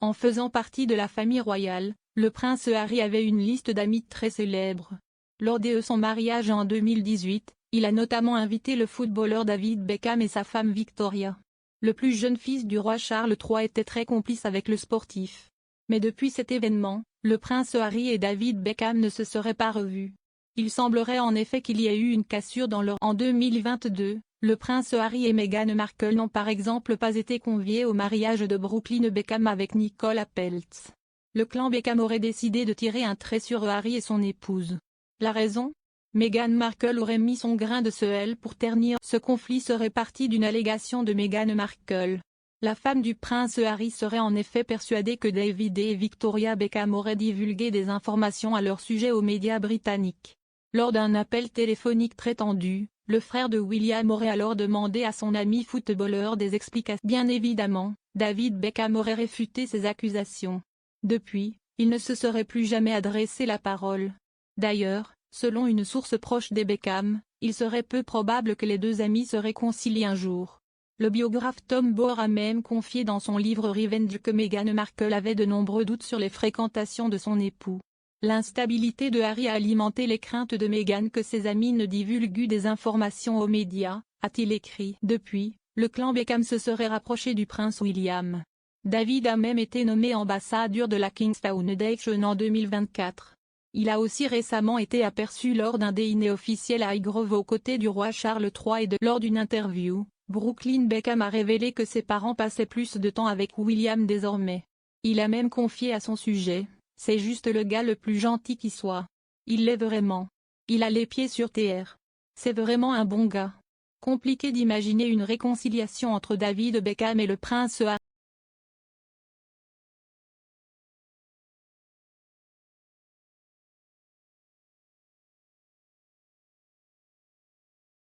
En faisant partie de la famille royale, le prince Harry avait une liste d'amis très célèbres. Lors de son mariage en 2018, il a notamment invité le footballeur David Beckham et sa femme Victoria. Le plus jeune fils du roi Charles III était très complice avec le sportif. Mais depuis cet événement, le prince Harry et David Beckham ne se seraient pas revus. Il semblerait en effet qu'il y ait eu une cassure dans leur. En 2022, le prince Harry et Meghan Markle n'ont par exemple pas été conviés au mariage de Brooklyn Beckham avec Nicola Peltz. Le clan Beckham aurait décidé de tirer un trait sur Harry et son épouse. La raison ? Meghan Markle aurait mis son grain de sel pour ternir. Ce conflit serait parti d'une allégation de Meghan Markle. La femme du prince Harry serait en effet persuadée que David et Victoria Beckham auraient divulgué des informations à leur sujet aux médias britanniques. Lors d'un appel téléphonique très tendu, le frère de William aurait alors demandé à son ami footballeur des explications. Bien évidemment, David Beckham aurait réfuté ces accusations. Depuis, il ne se serait plus jamais adressé la parole. D'ailleurs, selon une source proche des Beckham, il serait peu probable que les deux amis se réconcilient un jour. Le biographe Tom Bohr a même confié dans son livre Revenge que Meghan Markle avait de nombreux doutes sur les fréquentations de son époux. L'instabilité de Harry a alimenté les craintes de Meghan que ses amis ne divulguent des informations aux médias, a-t-il écrit. Depuis, le clan Beckham se serait rapproché du prince William. David a même été nommé ambassadeur de la King's Foundation en 2024. Il a aussi récemment été aperçu lors d'un dîner officiel à Highgrove aux côtés du roi Charles III et lors d'une interview, Brooklyn Beckham a révélé que ses parents passaient plus de temps avec William désormais. Il a même confié à son sujet: « C'est juste le gars le plus gentil qui soit. Il l'est vraiment. Il a les pieds sur terre. C'est vraiment un bon gars. » Compliqué d'imaginer une réconciliation entre David Beckham et le prince Harry.